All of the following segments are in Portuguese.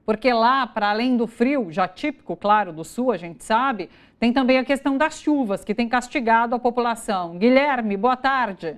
Porque lá, para além do frio, já típico, claro, do sul, a gente sabe, tem também a questão das chuvas, que tem castigado a população. Guilherme, boa tarde.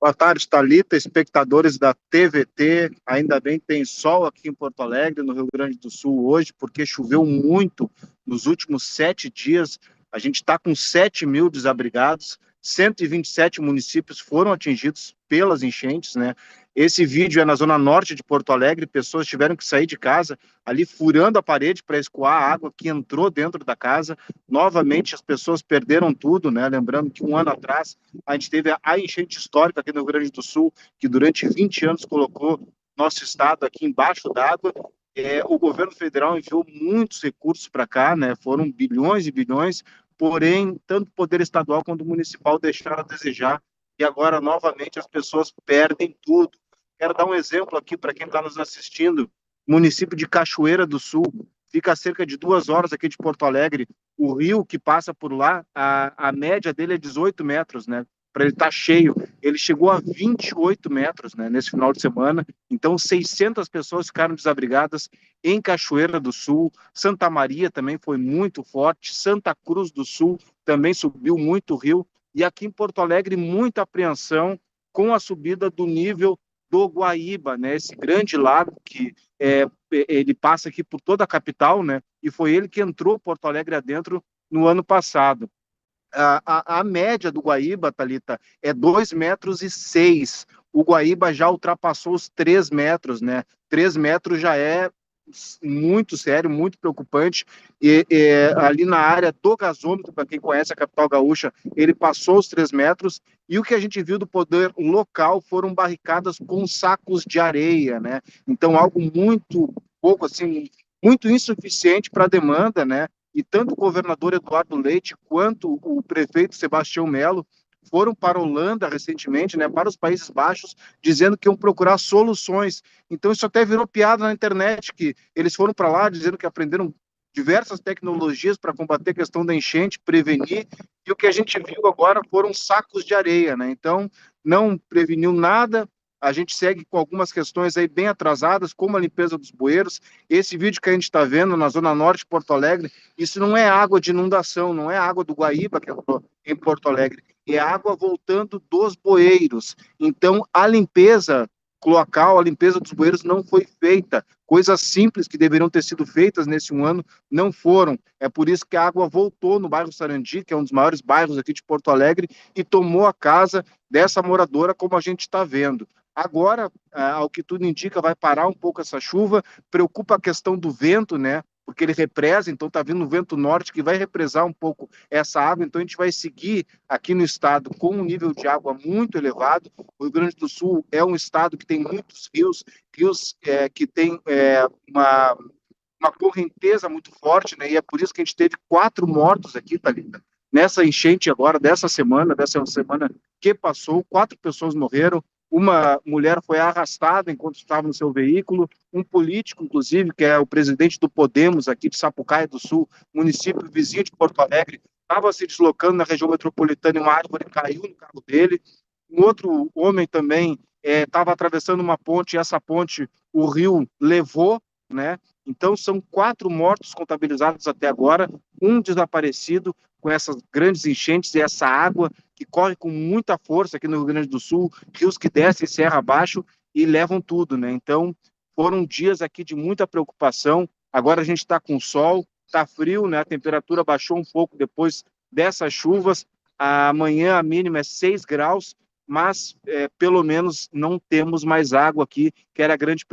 Boa tarde, Thalita, espectadores da TVT. Ainda bem que tem sol aqui em Porto Alegre, no Rio Grande do Sul, hoje, porque choveu muito nos últimos 7 dias. A gente está com 7.000 desabrigados, 127 municípios foram atingidos pelas enchentes, né? Esse vídeo é na zona norte de Porto Alegre, pessoas tiveram que sair de casa ali furando a parede para escoar a água que entrou dentro da casa. Novamente, as pessoas perderam tudo, né? Lembrando que um ano atrás a gente teve a enchente histórica aqui no Rio Grande do Sul, que durante 20 anos colocou nosso estado aqui embaixo d'água. O governo federal enviou muitos recursos para cá, né? Foram bilhões e bilhões, porém, tanto o poder estadual quanto o municipal deixaram a desejar, e agora, novamente, as pessoas perdem tudo. Quero dar um exemplo aqui para quem está nos assistindo. O município de Cachoeira do Sul fica a cerca de 2 horas aqui de Porto Alegre. O rio que passa por lá, a média dele é 18 metros, né? Para ele estar cheio. Ele chegou a 28 metros, né, nesse final de semana. Então, 600 pessoas ficaram desabrigadas em Cachoeira do Sul. Santa Maria também foi muito forte. Santa Cruz do Sul também subiu muito o rio. E aqui em Porto Alegre, muita apreensão com a subida do nível do Guaíba, né? Esse grande lago que ele passa aqui por toda a capital, né? E foi ele que entrou Porto Alegre adentro no ano passado. A média do Guaíba, Thalita, é 2,6 metros. O Guaíba já ultrapassou os 3 metros, né? 3 metros já é muito sério, muito preocupante. Ali na área do gasômetro, para quem conhece a capital gaúcha, ele passou os 3 metros. E o que a gente viu do poder local foram barricadas com sacos de areia, né? Então, algo muito pouco, assim, muito insuficiente para a demanda, né? E tanto o governador Eduardo Leite quanto o prefeito Sebastião Melo foram para a Holanda recentemente, né, para os Países Baixos, dizendo que iam procurar soluções. Então isso até virou piada na internet, que eles foram para lá dizendo que aprenderam diversas tecnologias para combater a questão da enchente, prevenir, e o que a gente viu agora foram sacos de areia, né? Então não preveniu nada. A gente segue com algumas questões aí bem atrasadas, como a limpeza dos bueiros. Esse vídeo que a gente está vendo na Zona Norte de Porto Alegre, isso não é água de inundação, não é água do Guaíba que entrou em Porto Alegre, é água voltando dos bueiros. Então, a limpeza cloacal, a limpeza dos bueiros não foi feita. Coisas simples que deveriam ter sido feitas nesse um ano não foram. É por isso que a água voltou no bairro Sarandi, que é um dos maiores bairros aqui de Porto Alegre, e tomou a casa dessa moradora, como a gente está vendo. Agora, ao que tudo indica, vai parar um pouco essa chuva. Preocupa a questão do vento, né? Porque ele represa, então está vindo um vento norte que vai represar um pouco essa água. Então a gente vai seguir aqui no estado com um nível de água muito elevado. O Rio Grande do Sul é um estado que tem muitos rios, que tem uma correnteza muito forte, né? E é por isso que a gente teve 4 mortos aqui, Thalita. Nessa enchente agora, dessa semana que passou, 4 pessoas morreram. Uma mulher foi arrastada enquanto estava no seu veículo. Um político, inclusive, que é o presidente do Podemos aqui de Sapucaia do Sul, município vizinho de Porto Alegre, estava se deslocando na região metropolitana e uma árvore caiu no carro dele. Um outro homem também estava atravessando uma ponte e essa ponte o rio levou, né? Então, são 4 mortos contabilizados até agora, um desaparecido com essas grandes enchentes e essa água que corre com muita força aqui no Rio Grande do Sul, rios que descem serra abaixo e levam tudo, né? Então, foram dias aqui de muita preocupação. Agora a gente está com sol, está frio, né? A temperatura baixou um pouco depois dessas chuvas. Amanhã a mínima é 6 graus, mas pelo menos não temos mais água aqui, que era a grande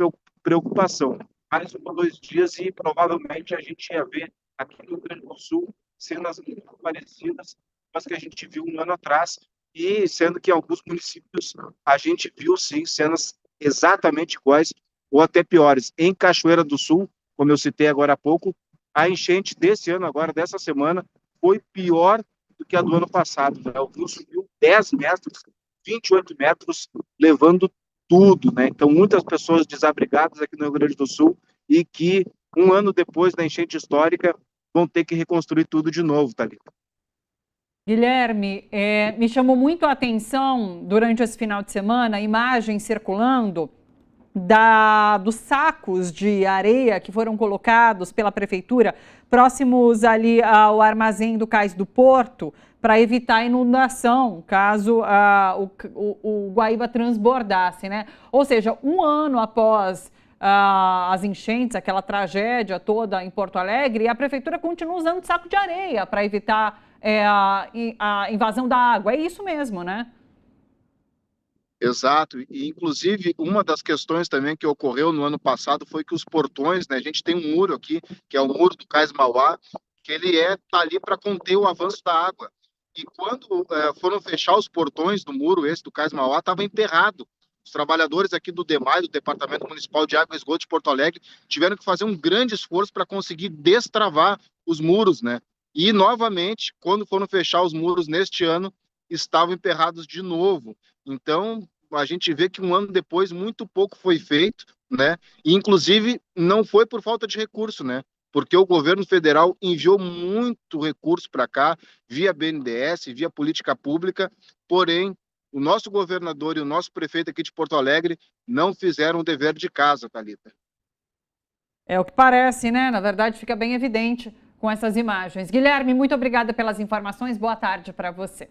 preocupação. Mais 1 ou 2 dias e provavelmente a gente ia ver aqui no Rio Grande do Sul cenas muito parecidas com as que a gente viu um ano atrás, e sendo que em alguns municípios a gente viu sim cenas exatamente iguais ou até piores. Em Cachoeira do Sul, como eu citei agora há pouco, a enchente desse ano, agora dessa semana, foi pior do que a do ano passado, né? O rio subiu 10 metros, 28 metros, levando tudo, né? Então, muitas pessoas desabrigadas aqui no Rio Grande do Sul e que, um ano depois da enchente histórica, vão ter que reconstruir tudo de novo, Thalita. Guilherme, me chamou muito a atenção durante esse final de semana imagens circulando dos sacos de areia que foram colocados pela prefeitura próximos ali ao armazém do Cais do Porto para evitar inundação, caso o Guaíba transbordasse, né? Ou seja, um ano após as enchentes, aquela tragédia toda em Porto Alegre, a prefeitura continua usando saco de areia para evitar a invasão da água. É isso mesmo, né? Exato, e inclusive uma das questões também que ocorreu no ano passado foi que os portões, né, a gente tem um muro aqui, que é o muro do Cais Mauá, que ele tá ali para conter o avanço da água. E quando foram fechar os portões do muro, esse do Cais Mauá, estava emperrado. Os trabalhadores aqui do DEMAI, do Departamento Municipal de Água e Esgoto de Porto Alegre, tiveram que fazer um grande esforço para conseguir destravar os muros, né? E, novamente, quando foram fechar os muros neste ano, estavam emperrados de novo. Então, a gente vê que um ano depois muito pouco foi feito, né? E, inclusive, não foi por falta de recurso, né? Porque o governo federal enviou muito recurso para cá, via BNDES, via política pública, porém, o nosso governador e o nosso prefeito aqui de Porto Alegre não fizeram o dever de casa, Thalita. É o que parece, né? Na verdade, fica bem evidente com essas imagens. Guilherme, muito obrigada pelas informações. Boa tarde para você.